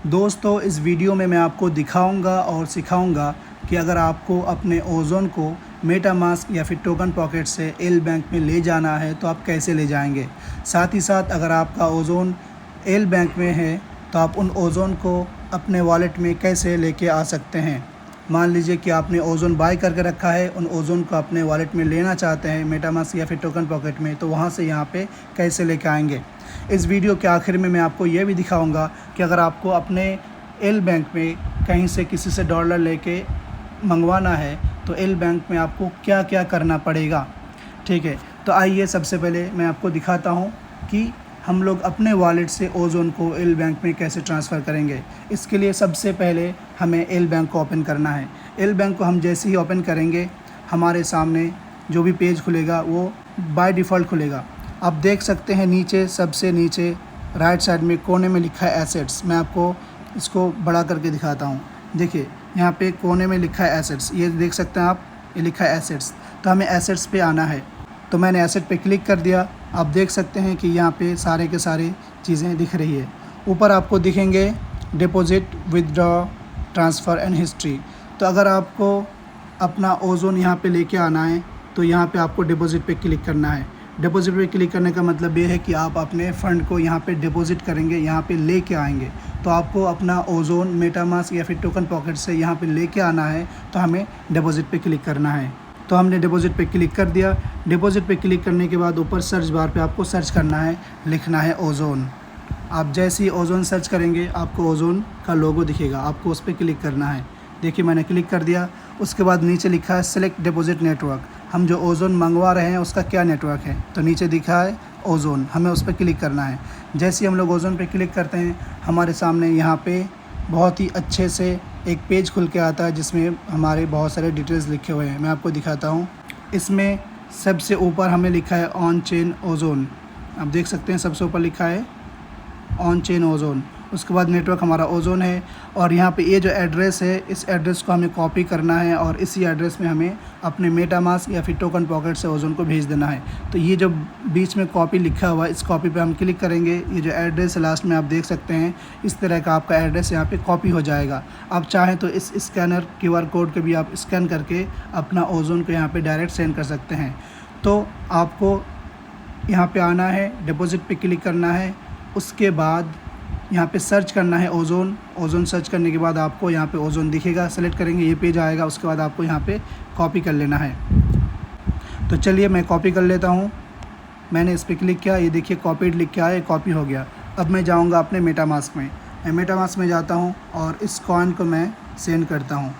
दोस्तों, इस वीडियो में मैं आपको दिखाऊंगा और सिखाऊंगा कि अगर आपको अपने ओज़ोन को मेटामास्क या फिर टोकन पॉकेट से एल बैंक में ले जाना है तो आप कैसे ले जाएंगे। साथ ही साथ अगर आपका ओज़ोन एल बैंक में है तो आप उन ओज़ोन को अपने वॉलेट में कैसे लेके आ सकते हैं। मान लीजिए कि आपने ओज़ोन बाय करके रखा है, उन ओज़ोन को अपने वॉलेट में लेना चाहते हैं मेटामास्क या फिर टोकन पॉकेट में, तो वहाँ से यहाँ पे कैसे लेके आएंगे। इस वीडियो के आखिर में मैं आपको ये भी दिखाऊंगा कि अगर आपको अपने एल बैंक में कहीं से किसी से डॉलर लेके मंगवाना है तो एल बैंक में आपको क्या क्या करना पड़ेगा। ठीक है, तो आइए सबसे पहले मैं आपको दिखाता हूँ कि हम लोग अपने वॉलेट से ओज़ोन को एल बैंक में कैसे ट्रांसफ़र करेंगे। इसके लिए सबसे पहले हमें एल बैंक को ओपन करना है। एल बैंक को हम जैसे ही ओपन करेंगे हमारे सामने जो भी पेज खुलेगा वो बाय डिफ़ॉल्ट खुलेगा। आप देख सकते हैं नीचे, सबसे नीचे राइट साइड में कोने में लिखा है एसेट्स। मैं आपको इसको बड़ा करके दिखाता हूँ। देखिए यहाँ पे कोने में लिखा है एसेट्स, ये देख सकते हैं आप, ये लिखा है एसेट्स। तो हमें एसेट्स पे आना है, तो मैंने एसेट पे क्लिक कर दिया। आप देख सकते हैं कि यहाँ पे सारे के सारे चीज़ें दिख रही है। ऊपर आपको दिखेंगे deposit, withdraw, transfer and history. तो अगर आपको अपना ओज़ोन यहाँ पे लेके आना है तो यहाँ पे आपको डिपॉजिट पे क्लिक करना है। डिपॉजिट पे क्लिक करने का मतलब ये है कि आप अपने फ़ंड को यहाँ पे डिपॉजिट करेंगे, यहाँ पे लेके आएंगे। तो आपको अपना ओज़ोन मेटामास्क या फिर टोकन पॉकेट से यहाँ पे लेके आना है तो हमें डिपॉजिट पे क्लिक करना है। तो हमने डिपॉजिट पे क्लिक कर दिया। डिपॉजिट पे क्लिक करने के बाद ऊपर सर्च बार पे आपको सर्च करना है, लिखना है ओज़ोन। आप जैसे ही ओज़ोन सर्च करेंगे आपको ओज़ोन का लोगो दिखेगा, आपको उस पर क्लिक करना है। देखिए मैंने क्लिक कर दिया। उसके बाद नीचे लिखा है सेलेक्ट डिपॉजिट नेटवर्क। हम जो ओज़ोन मंगवा रहे हैं उसका क्या नेटवर्क है, तो नीचे दिखा है ओज़ोन, हमें उस पर क्लिक करना है। जैसे ही हम लोग ओज़ोन पे क्लिक करते हैं हमारे सामने यहाँ पे बहुत ही अच्छे से एक पेज खुल के आता है जिसमें हमारे बहुत सारे डिटेल्स लिखे हुए हैं। मैं आपको दिखाता हूँ। इसमें सबसे ऊपर हमें लिखा है ऑन चेन ओज़ोन। आप देख सकते हैं सबसे ऊपर लिखा है ऑन चेन ओज़ोन। उसके बाद नेटवर्क हमारा ओज़ोन है और यहाँ पे ये जो एड्रेस है इस एड्रेस को हमें कॉपी करना है और इसी एड्रेस में हमें अपने मेटामास्क या फिर टोकन पॉकेट से ओज़ोन को भेज देना है। तो ये जो बीच में कॉपी लिखा हुआ है इस कॉपी पे हम क्लिक करेंगे। ये जो एड्रेस है लास्ट में आप देख सकते हैं, इस तरह का आपका एड्रेस यहाँ पे कॉपी हो जाएगा। आप चाहें तो इस स्कैनर QR कोड के भी आप स्कैन करके अपना ओज़ोन को यहाँ पर डायरेक्ट सेंड कर सकते हैं। तो आपको यहाँ पर आना है, डिपॉजिट पर क्लिक करना है। उसके बाद यहाँ पे सर्च करना है ओज़ोन। ओज़ोन सर्च करने के बाद आपको यहाँ पे ओज़ोन दिखेगा, सेलेक्ट करेंगे, ये पेज आएगा। उसके बाद आपको यहाँ पे कॉपी कर लेना है। तो चलिए मैं कॉपी कर लेता हूँ। मैंने इस पर क्लिक किया, ये देखिए कॉपीड लिख के आया, कॉपी हो गया। अब मैं जाऊँगा अपने मेटामास्क में। मैं मेटामास्क में जाता हूँ और इस कॉइन को मैं सेंड करता हूँ।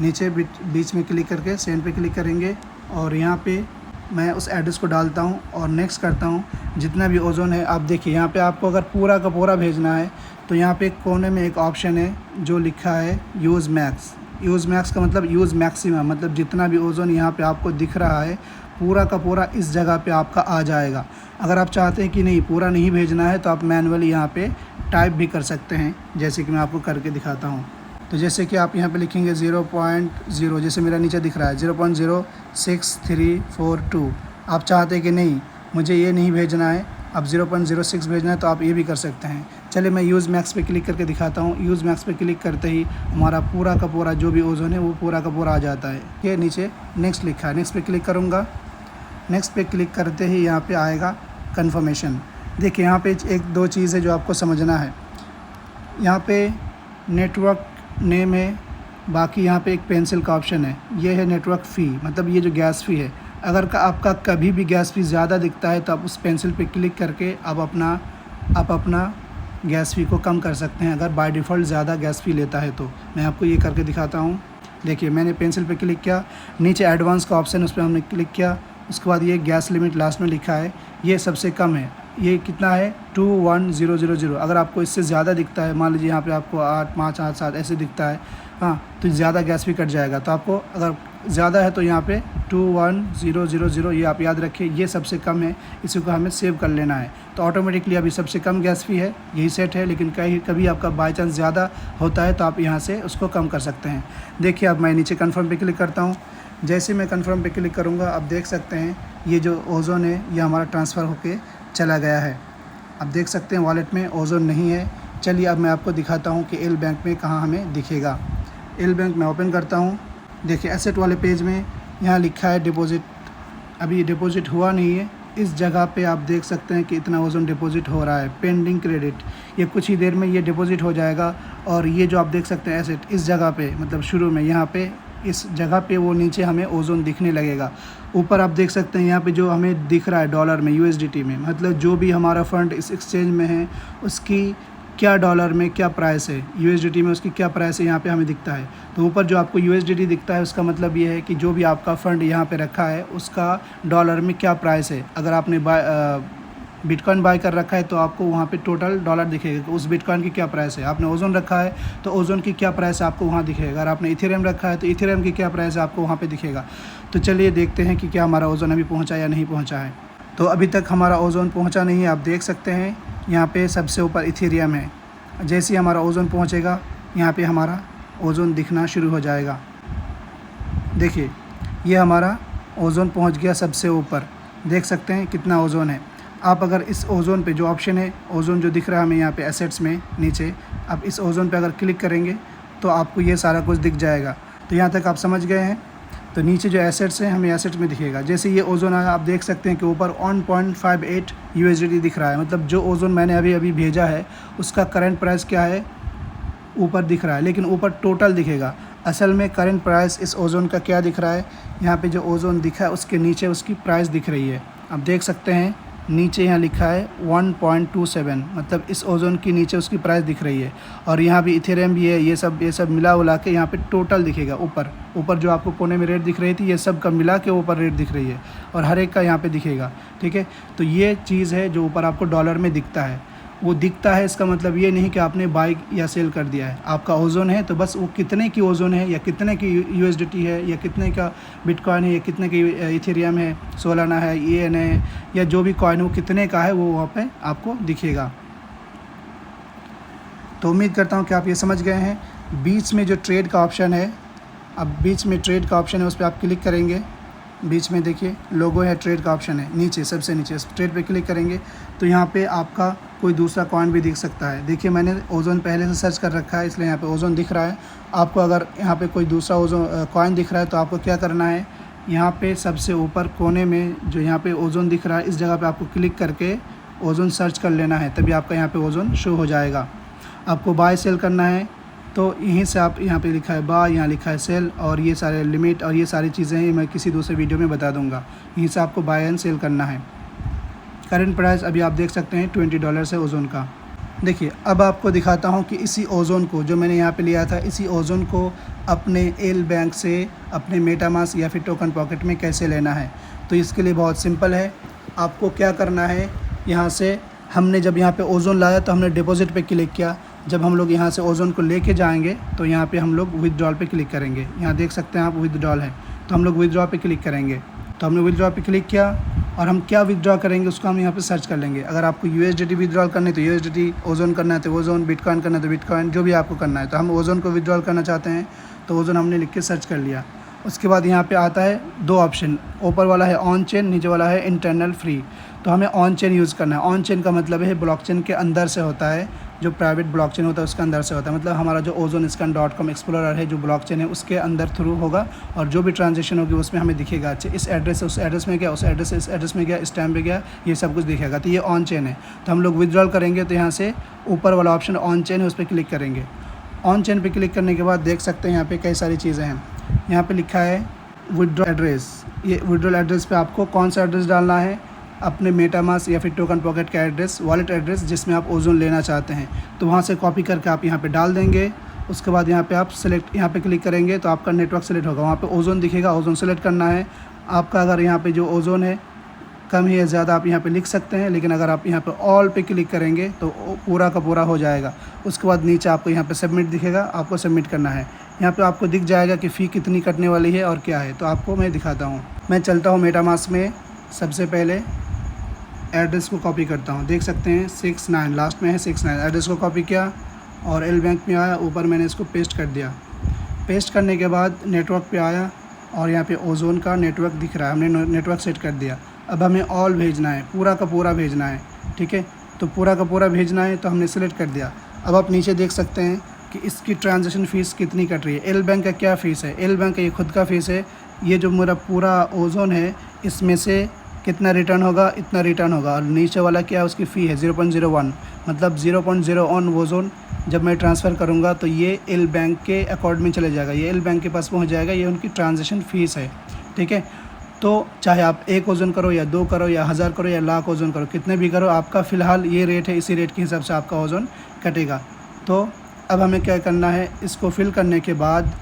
नीचे बीच में क्लिक करके सेंड पे क्लिक करेंगे और यहाँ पे मैं उस एड्रेस को डालता हूँ और नेक्स्ट करता हूँ। जितना भी ओज़ोन है आप देखिए यहाँ पे आपको अगर पूरा का पूरा भेजना है तो यहाँ पे कोने में एक ऑप्शन है जो लिखा है यूज़ मैक्स। यूज़ मैक्स का मतलब यूज़ मैक्सिमम, मतलब जितना भी ओज़ोन यहाँ पे आपको दिख रहा है पूरा का पूरा इस जगह पे आपका आ जाएगा। अगर आप चाहते हैं कि नहीं पूरा नहीं भेजना है तो आप मैनुअली यहाँ पे टाइप भी कर सकते हैं, जैसे कि मैं आपको करके दिखाता हूँ। तो जैसे कि आप यहाँ पे लिखेंगे 0.0, जैसे मेरा नीचे दिख रहा है 0.06342। आप चाहते हैं कि नहीं मुझे ये नहीं भेजना है, अब 0.06 भेजना है, तो आप ये भी कर सकते हैं। चलिए मैं यूज़ मैक्स पे क्लिक करके दिखाता हूँ। यूज़ मैक्स पे क्लिक करते ही हमारा पूरा का पूरा जो भी ओज़ोन है वो पूरा का पूरा आ जाता है। ये नीचे नेक्स्ट लिखा है, नेक्स्ट पे क्लिक करूँगा। नेक्स्ट पे क्लिक करते ही यहाँ पे आएगा कन्फर्मेशन। देखिए यहाँ पे एक दो चीज़ है जो आपको समझना है। यहाँ पे नेटवर्क नेम है, बाकी यहाँ पे एक पेंसिल का ऑप्शन है, ये है नेटवर्क फ़ी, मतलब ये जो गैस फ़ी है। अगर आपका कभी भी गैस फ़ी ज़्यादा दिखता है तो आप उस पेंसिल पे क्लिक करके आप अपना गैस फ़ी को कम कर सकते हैं, अगर बाय डिफ़ॉल्ट ज़्यादा गैस फ़ी लेता है तो। मैं आपको ये करके दिखाता हूँ। देखिए मैंने पेंसिल पे क्लिक किया, नीचे एडवांस का ऑप्शन उस पर हमने क्लिक किया। उसके बाद ये गैस लिमिट लास्ट में लिखा है, ये सबसे कम है। ये कितना है 21000। अगर आपको इससे ज़्यादा दिखता है, मान लीजिए यहाँ पे आपको 8, 5, 8, 7 ऐसे दिखता है, हाँ, तो ज़्यादा गैस भी कट जाएगा। तो आपको अगर ज़्यादा है तो यहाँ पे 21000 ये आप याद रखिए, ये सबसे कम है, इसी को हमें सेव कर लेना है। तो ऑटोमेटिकली अभी सबसे कम गैस फी है, यही सेट है। लेकिन कभी आपका बाई चांस ज़्यादा होता है तो आप यहाँ से उसको कम कर सकते हैं। देखिए अब मैं नीचे कन्फर्म पे क्लिक करता हूँ। जैसे मैं कन्फर्म पे क्लिक करूँगा आप देख सकते हैं ये जो ओज़ोन है ये हमारा ट्रांसफ़र होके चला गया है। आप देख सकते हैं वॉलेट में ओज़ोन नहीं है। चलिए अब मैं आपको दिखाता हूँ कि एल बैंक में कहाँ हमें दिखेगा। एल बैंक मैं ओपन करता हूँ। देखिए एसेट वाले पेज में यहाँ लिखा है डिपॉजिट। अभी ये डिपॉजिट हुआ नहीं है। इस जगह पे आप देख सकते हैं कि इतना ओजोन डिपॉजिट हो रहा है, पेंडिंग क्रेडिट। ये कुछ ही देर में ये डिपॉजिट हो जाएगा। और ये जो आप देख सकते हैं एसेट, इस जगह पे मतलब शुरू में यहाँ पे इस जगह पे वो नीचे हमें ओजोन दिखने लगेगा। ऊपर आप देख सकते हैं यहाँ पे जो हमें दिख रहा है डॉलर में, यूएसडीटी में, मतलब जो भी हमारा फ़ंड इस एक्सचेंज में है उसकी क्या डॉलर में क्या प्राइस है, यूएसडीटी में उसकी क्या प्राइस है, यहाँ पे हमें दिखता है। तो ऊपर जो आपको यूएसडीटी दिखता है उसका मतलब ये है कि जो भी आपका फ़ंड यहाँ पे रखा है उसका डॉलर में क्या प्राइस है। अगर आपने बिटकॉइन बाय कर रखा है तो आपको वहाँ पे टोटल डॉलर दिखेगा कि उस बिटकॉइन की क्या प्राइस है। आपने ओजोन रखा है तो ओजोन की क्या प्राइस है आपको वहाँ दिखेगा। अगर आपने इथेरियम रखा है तो इथेरियम की क्या प्राइस है आपको वहाँ पे दिखेगा। तो चलिए देखते हैं कि क्या हमारा ओजोन अभी पहुँचा या नहीं पहुँचा है। तो अभी तक हमारा ओजोन पहुँचा नहीं है। आप देख सकते हैं यहाँ पर सबसे ऊपर इथेरियम है। जैसे ही हमारा ओजोन पहुँचेगा यहाँ पर हमारा ओजोन दिखना शुरू हो जाएगा। देखिए ये हमारा ओजोन पहुँच गया सबसे ऊपर। देख सकते हैं कितना ओजोन है। आप अगर इस ओजोन पे जो ऑप्शन है, ओजोन जो दिख रहा है हमें यहाँ पे एसेट्स में नीचे, आप इस ओजोन पे अगर क्लिक करेंगे तो आपको ये सारा कुछ दिख जाएगा। तो यहाँ तक आप समझ गए हैं। तो नीचे जो एसेट्स हैं हमें एसेट्स में दिखेगा। जैसे ये ओजोन आया आप देख सकते हैं कि ऊपर 1.58 यूएसडीटी दिख रहा है। मतलब जो ओजोन मैंने अभी भेजा है उसका करंट प्राइस क्या है ऊपर दिख रहा है, लेकिन ऊपर टोटल दिखेगा। असल में करंट प्राइस इस ओजोन का क्या दिख रहा है, यहाँ पे जो ओजोन दिखा है उसके नीचे उसकी प्राइस दिख रही है। आप देख सकते हैं नीचे यहाँ लिखा है 1.27, मतलब इस ओजोन की नीचे उसकी प्राइस दिख रही है। और यहाँ भी इथेरियम भी है। ये सब मिला उला के यहाँ पे टोटल दिखेगा। ऊपर जो आपको कोने में रेट दिख रही थी ये सब का मिला के ऊपर रेट दिख रही है और हर एक का यहाँ पे दिखेगा। ठीक है, तो ये चीज़ है जो ऊपर आपको डॉलर में दिखता है। वो दिखता है इसका मतलब ये नहीं कि आपने बाई या सेल कर दिया है। आपका ओजोन है तो बस वो कितने की ओजोन है या कितने की यूएसडीटी है या कितने का बिटकॉइन है या कितने की इथेरियम है, सोलाना है, ईएन है या जो भी कॉइन वो कितने का है वो वहाँ पे आपको दिखेगा। तो उम्मीद करता हूँ कि आप ये समझ गए हैं। बीच में जो ट्रेड का ऑप्शन है, अब बीच में ट्रेड का ऑप्शन है उस पर आप क्लिक करेंगे। बीच में देखिए लोगो है, ट्रेड का ऑप्शन है नीचे सबसे नीचे। ट्रेड पे क्लिक करेंगे तो यहाँ पे आपका कोई दूसरा कॉइन भी दिख सकता है। देखिए मैंने ओजोन पहले से सर्च कर रखा है इसलिए यहाँ पे ओजोन दिख रहा है। आपको अगर यहाँ पे कोई दूसरा ओजोन कॉइन दिख रहा है तो आपको क्या करना है, यहाँ पे सबसे ऊपर कोने में जो यहाँ पे ओजोन दिख रहा है इस जगह पे आपको क्लिक करके ओजोन सर्च कर लेना है, तभी आपका यहाँ पे ओजोन शो हो जाएगा। आपको बाय सेल करना है तो यहीं से आप यहाँ पे लिखा है बाय, यहाँ लिखा है सेल और ये सारे लिमिट और ये सारी चीज़ें हैं मैं किसी दूसरे वीडियो में बता दूँगा। यहीं से आपको बाय एंड सेल करना है। करंट प्राइस अभी आप देख सकते हैं $20 है ओजोन का। देखिए अब आपको दिखाता हूँ कि इसी ओजोन को जो मैंने यहाँ पे लिया था, इसी ओजोन को अपने एल बैंक से अपने मेटामास्क या फिर टोकन पॉकेट में कैसे लेना है। तो इसके लिए बहुत सिंपल है। आपको क्या करना है, यहाँ से हमने जब यहाँ पे ओजोन लाया तो हमने डिपॉजिट पे क्लिक किया। जब हम लोग यहाँ से ओजोन को लेके जाएंगे तो यहाँ पे हम लोग विथड्रॉल पे क्लिक करेंगे। यहाँ देख सकते हैं आप विथड्रॉल है तो हम लोग विथड्रॉ पे क्लिक करेंगे। तो हमने विथड्रॉ पे क्लिक किया और हम क्या विथड्रॉ करेंगे उसको हम यहाँ पे सर्च कर लेंगे। अगर आपको यूएसडीटी विथड्रॉल करना है तो यूएसडीटी, ओजोन करना है तो ओजोन, बिटकॉइन करना है तो बिटकॉइन, जो भी आपको करना है। तो हम ओजोन को विथड्रॉल करना चाहते हैं तो ओजोन हमने लिख के सर्च कर लिया। उसके बाद यहाँ पे आता है दो ऑप्शन, ऊपर वाला है ऑन चेन, नीचे वाला है इंटरनल फ्री। तो हमें ऑन चेन यूज़ करना है। ऑन चेन का मतलब है ब्लॉकचेन के अंदर से होता है, जो प्राइवेट ब्लॉकचेन होता है उसके अंदर से होता है। मतलब हमारा जो OzonScan.com एक्सप्लोरर है जो ब्लॉकचेन है उसके अंदर थ्रू होगा और जो भी ट्रांजेक्शन होगी उसमें हमें दिखेगा। अच्छा इस एड्रेस से उस एड्रेस में गया, उस एड्रेस से इस एड्रेस में गया, इस टाइम पे गया, ये सब कुछ दिखेगा। तो ये ऑन चेन है। तो हम लोग विथड्रॉल करेंगे तो यहाँ से ऊपर वाला ऑप्शन ऑन चेन है उस पर क्लिक करेंगे। ऑन चेन पर क्लिक करने के बाद देख सकते हैं यहाँ पर कई सारी चीज़ें हैं। यहाँ पर लिखा है विथड्रॉ एड्रेस। ये विथड्रॉल एड्रेस पे आपको कौन सा एड्रेस डालना है, अपने मेटामास्क या फिर टोकन पॉकेट का एड्रेस, वॉलेट एड्रेस जिसमें आप ओजोन लेना चाहते हैं। तो वहाँ से कॉपी करके आप यहाँ पे डाल देंगे। उसके बाद यहाँ पे आप सेलेक्ट, यहाँ पे क्लिक करेंगे तो आपका नेटवर्क सेलेक्ट होगा। वहाँ पे ओजोन दिखेगा, ओजोन सेलेक्ट करना है आपका। अगर यहाँ पे जो ओजोन है कम है या ज़्यादा आप यहाँ पे लिख सकते हैं, लेकिन अगर आप यहाँ पे ऑल पे क्लिक करेंगे तो पूरा का पूरा हो जाएगा। उसके बाद नीचे आपको यहाँ पे सबमिट दिखेगा, आपको सबमिट करना है। यहाँ पे आपको दिख जाएगा कि फ़ी कितनी कटने वाली है और क्या है। तो आपको मैं दिखाता हूँ। मैं चलता हूँ मेटामास्क में, सबसे पहले एड्रेस को कॉपी करता हूँ। देख सकते हैं 69 लास्ट में है 69। एड्रेस को कॉपी किया और एल बैंक में आया, ऊपर मैंने इसको पेस्ट कर दिया। पेस्ट करने के बाद नेटवर्क पे आया और यहाँ पे ओजोन का नेटवर्क दिख रहा है, हमने नेटवर्क सेट कर दिया। अब हमें ऑल भेजना है, पूरा का पूरा भेजना है। ठीक है, तो पूरा का पूरा भेजना है तो हमने सेलेक्ट कर दिया। अब आप नीचे देख सकते हैं कि इसकी ट्रांजैक्शन फ़ीस कितनी कट रही है। एल बैंक का क्या फ़ीस है, एल बैंक का ये खुद का फ़ीस है। ये जो मेरा पूरा ओज़ोन है इसमें से कितना रिटर्न होगा, इतना रिटर्न होगा। और नीचे वाला क्या है, उसकी फ़ी है 0.01, मतलब 0.01 ओज़ोन जब मैं ट्रांसफ़र करूँगा तो ये एल बैंक के अकाउंट में चले जाएगा, ये एल बैंक के पास पहुँच जाएगा। ये उनकी ट्रांजैक्शन फ़ीस है, ठीक है। तो चाहे आप 1 ओज़ोन करो या 2 करो या 1000 करो या लाख ओज़ोन करो, कितने भी करो, आपका फ़िलहाल ये रेट है, इसी रेट के हिसाब से आपका ओज़ोन कटेगा। तो अब हमें क्या करना है, इसको फिल करने के बाद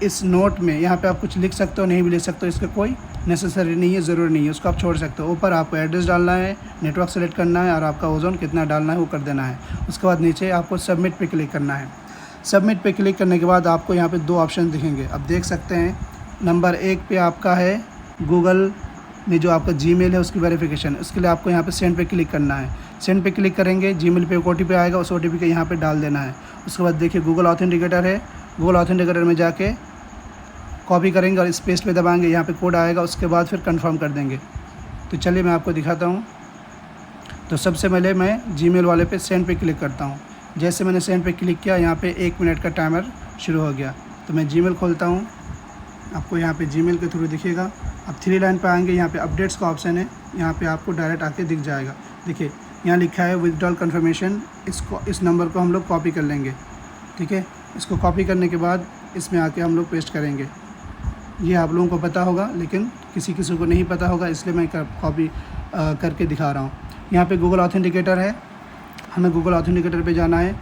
इस नोट में यहाँ पे आप कुछ लिख सकते हो, नहीं भी लिख सकते हो, इसका कोई नेसेसरी नहीं है, ज़रूरी नहीं है, उसको आप छोड़ सकते हो। ऊपर आपको एड्रेस डालना है, नेटवर्क सेलेक्ट करना है और आपका ओज़ोन कितना डालना है वो कर देना है। उसके बाद नीचे आपको सबमिट पे क्लिक करना है। सबमिट पे क्लिक करने के बाद आपको यहाँ पे 2 ऑप्शन दिखेंगे, आप देख सकते हैं। नंबर 1 पे आपका है गूगल में जो आपका जीमेल है उसकी वेरिफिकेशन, उसके लिए आपको यहाँ पे सेंड पे क्लिक करना है। सेंड पे क्लिक करेंगे, जीमेल पे एक OTP आएगा, उस OTP को यहाँ पे डाल देना है। उसके बाद देखिए गूगल ऑथेंटिकेटर है, गूगल ऑथेंटिकेटर में जाके कॉपी करेंगे और इस पेस्ट पे दबाएंगे, यहाँ पे कोड आएगा, उसके बाद फिर कंफर्म कर देंगे। तो चलिए मैं आपको दिखाता हूँ। तो सबसे पहले मैं जीमेल वाले पे सेंड पे क्लिक करता हूँ। जैसे मैंने सेंड पे क्लिक किया, यहाँ पे 1 मिनट का टाइमर शुरू हो गया। तो मैं जीमेल खोलता हूँ, आपको यहाँ पे जीमेल के थ्रू दिखेगा। अब 3 लाइन पे आएंगे, यहाँ पे अपडेट्स का ऑप्शन है, यहाँ पे आपको डायरेक्ट आके दिख जाएगा। देखिए यहाँ लिखा है विथड्रॉल कन्फर्मेशन, इस नंबर को हम लोग कॉपी कर लेंगे, ठीक है। इसको कॉपी करने के बाद इसमें आके हम लोग पेस्ट करेंगे। ये आप लोगों को पता होगा लेकिन किसी को नहीं पता होगा, इसलिए मैं कॉपी करके दिखा रहा हूँ। यहाँ पे गूगल ऑथेंटिकेटर है, हमें गूगल ऑथेंटिकेटर पे जाना है।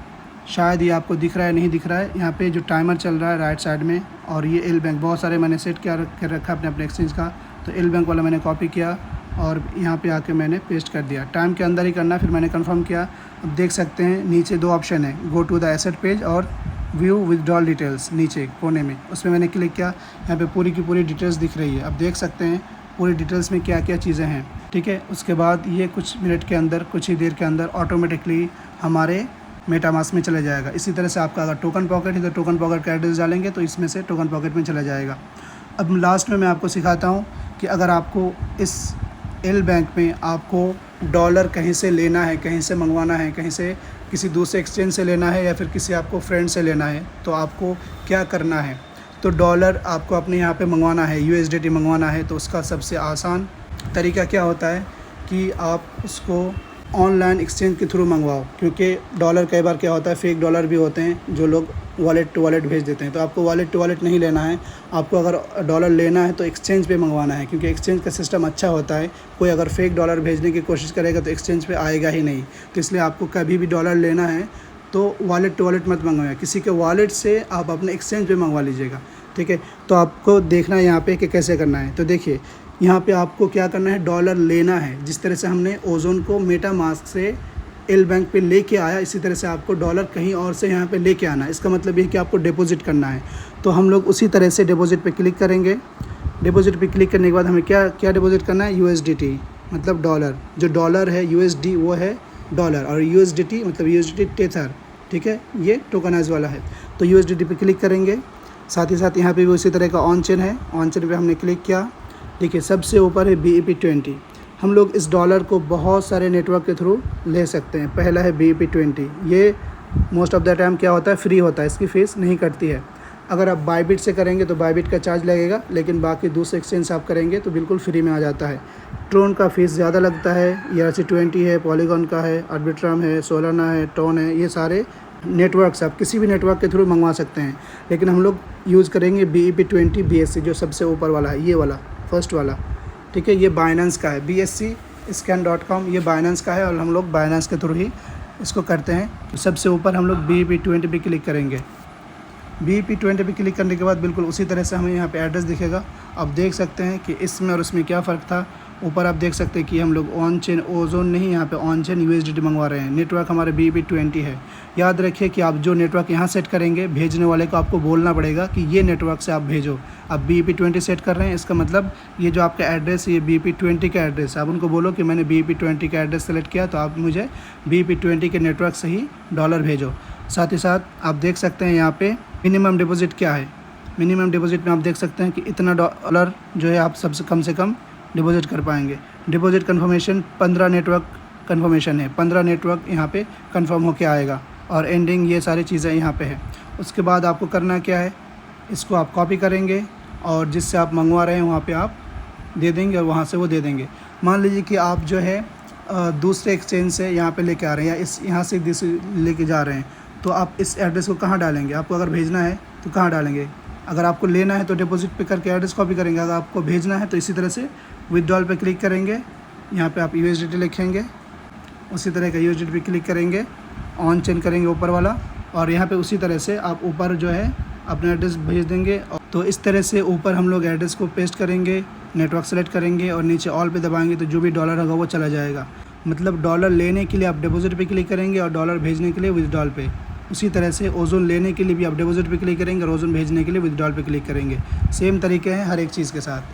शायद ये आपको दिख रहा है, नहीं दिख रहा है। यहाँ पे जो टाइमर चल रहा है राइट साइड में, और ये एल बैंक, बहुत सारे मैंने सेट कर रखा अपने एक्सचेंज का। तो एल बैंक वाला मैंने कॉपी किया और यहाँ पे आके मैंने पेस्ट कर दिया। टाइम के अंदर ही करना, फिर मैंने कंफर्म किया। अब देख सकते हैं नीचे 2 ऑप्शन है, go to the asset page और व्यू विथड्रॉल डिटेल्स, नीचे कोने में, उसमें मैंने क्लिक किया। यहाँ पे पूरी की पूरी डिटेल्स दिख रही है। अब देख सकते हैं पूरी डिटेल्स में क्या क्या चीज़ें हैं, ठीक है। उसके बाद ये कुछ मिनट के अंदर, कुछ ही देर के अंदर ऑटोमेटिकली हमारे मेटामास्क में चला जाएगा। इसी तरह से आपका अगर टोकन पॉकेट है तो टोकन पॉकेट का एड्रेस डालेंगे तो इसमें से टोकन पॉकेट में चला जाएगा। अब लास्ट में मैं आपको सिखाता हूँ कि अगर आपको इस एल बैंक में आपको डॉलर कहीं से लेना है, कहीं से मंगवाना है, कहीं से किसी दूसरे एक्सचेंज से लेना है या फिर किसी आपको फ्रेंड से लेना है, तो आपको क्या करना है। तो डॉलर आपको अपने यहाँ पे मंगवाना है, USDT मंगवाना है, तो उसका सबसे आसान तरीका क्या होता है कि आप उसको ऑनलाइन एक्सचेंज के थ्रू मंगवाओ। क्योंकि डॉलर कई बार क्या होता है, फेक डॉलर भी होते हैं जो लोग वॉलेट टू वॉलेट भेज देते हैं। तो आपको वॉलेट टू वॉलेट नहीं लेना है, आपको अगर डॉलर लेना है तो एक्सचेंज पे मंगवाना है, क्योंकि एक्सचेंज का सिस्टम अच्छा होता है। कोई अगर फेक डॉलर भेजने की कोशिश करेगा तो एक्सचेंज पे आएगा ही नहीं। तो इसलिए आपको कभी भी डॉलर लेना है तो वॉलेट टू वॉलेट मत मंगवाइए, किसी के वॉलेट से आप अपने एक्सचेंज पे मंगवा लीजिएगा, ठीक है। तो आपको देखना है यहाँ पे कि कैसे करना है। तो देखिए यहाँ पे आपको क्या करना है, डॉलर लेना है। जिस तरह से हमने ओज़ोन को मेटामास्क से एल बैंक पे लेके आया, इसी तरह से आपको डॉलर कहीं और से यहाँ पे लेके आना है। इसका मतलब ये है कि आपको डिपॉजिट करना है। तो हम लोग उसी तरह से डिपॉजिट पे क्लिक करेंगे। डिपॉजिट पे क्लिक करने के बाद हमें क्या डिपॉजिट करना है, USDT मतलब डॉलर। जो डॉलर है USD वो है डॉलर, और USDT मतलब USDT टेथर, ठीक है, ये टोकनाइज वाला है। तो USDT पे क्लिक करेंगे। साथ ही साथ यहाँ पे भी उसी तरह का ऑन चेन है, ऑन चेन पे हमने क्लिक किया। देखिए सबसे ऊपर है BEP20। हम लोग इस डॉलर को बहुत सारे नेटवर्क के थ्रू ले सकते हैं। पहला है BEP20, ये मोस्ट ऑफ द टाइम क्या होता है, फ्री होता है, इसकी फ़ीस नहीं कटती है। अगर आप बायबिट से करेंगे तो बायबिट का चार्ज लगेगा, लेकिन बाकी दूसरे एक्सचेंज आप करेंगे तो बिल्कुल फ्री में आ जाता है। ट्रोन का फ़ीस ज़्यादा लगता है, ERC20 है, पॉलीगॉन का है, आर्बिट्रम है, सोलाना है, टोन है, ये सारे नेटवर्क्स आप किसी भी नेटवर्क के थ्रू मंगवा सकते हैं। लेकिन हम लोग यूज़ करेंगे BEP20 BSC, जो सबसे ऊपर वाला है, ये वाला फर्स्ट वाला, ठीक है। ये बाइनेंस का है, BSC-scan.com, ये बाइनेंस का है और हम लोग बाइनेंस के थ्रू ही इसको करते हैं। तो सबसे ऊपर हम लोग BEP20 पे क्लिक करेंगे। BEP20 पे क्लिक करने के बाद बिल्कुल उसी तरह से हमें यहाँ पे एड्रेस दिखेगा। आप देख सकते हैं कि इसमें और उसमें क्या फ़र्क था। ऊपर आप देख सकते हैं कि हम लोग ऑन चेन ओज़ोन नहीं, यहाँ पे ऑन चेन USDT मंगवा रहे हैं। नेटवर्क हमारे BEP20 है। याद रखिए कि आप जो नेटवर्क यहाँ सेट करेंगे, भेजने वाले को आपको बोलना पड़ेगा कि ये नेटवर्क से आप भेजो। आप BEP20 सेट कर रहे हैं, इसका मतलब ये जो आपका एड्रेस है ये BEP20 का एड्रेस है। आप उनको बोलो कि मैंने BEP20 का एड्रेस सेलेक्ट किया, तो आप मुझे BEP20 के नेटवर्क से ही डॉलर भेजो। साथ ही साथ आप देख सकते हैं यहाँ पे मिनिमम डिपॉजिट क्या है। मिनिमम डिपॉजिट में आप देख सकते हैं कि इतना डॉलर जो है आप सबसे कम डिपॉजिट कर पाएंगे। डिपॉजिट कन्फर्मेशन 15 नेटवर्क कन्फर्मेशन है, 15 नेटवर्क यहाँ पे कंफर्म होके आएगा। और एंडिंग, ये सारी चीज़ें यहाँ पे है। उसके बाद आपको करना क्या है, इसको आप कॉपी करेंगे और जिससे आप मंगवा रहे हैं वहाँ पे आप दे देंगे और वहाँ से वो दे देंगे। मान लीजिए कि आप जो है दूसरे एक्सचेंज से यहाँ पे लेके आ रहे हैं या इस यहाँ से लेके जा रहे हैं, तो आप इस एड्रेस को कहाँ डालेंगे? आपको अगर भेजना है तो कहाँ डालेंगे? अगर आपको लेना है तो डिपॉजिट पे करके एड्रेस कॉपी करेंगे, अगर आपको भेजना है तो इसी तरह से विथड्रॉल पे क्लिक करेंगे, यहाँ पे आप USDT लिखेंगे, उसी तरह का USDT पे क्लिक करेंगे, ऑन चेंज करेंगे ऊपर वाला, और यहाँ पे उसी तरह से आप ऊपर जो है अपना एड्रेस भेज देंगे। तो इस तरह से ऊपर हम लोग एड्रेस को पेस्ट करेंगे, नेटवर्क सेलेक्ट करेंगे और नीचे ऑल पे दबाएंगे तो जो भी डॉलर होगा वो चला जाएगा। मतलब डॉलर लेने के लिए आप डिपॉजिट पे क्लिक करेंगे और डॉलर भेजने के लिए विथड्रॉल पे। उसी तरह से ओजोन लेने के लिए भी आप डिपॉजिट पे क्लिक करेंगे और ओजोन भेजने के लिए विथड्रॉल पे क्लिक करेंगे। सेम तरीके हैं हर एक चीज़ के साथ।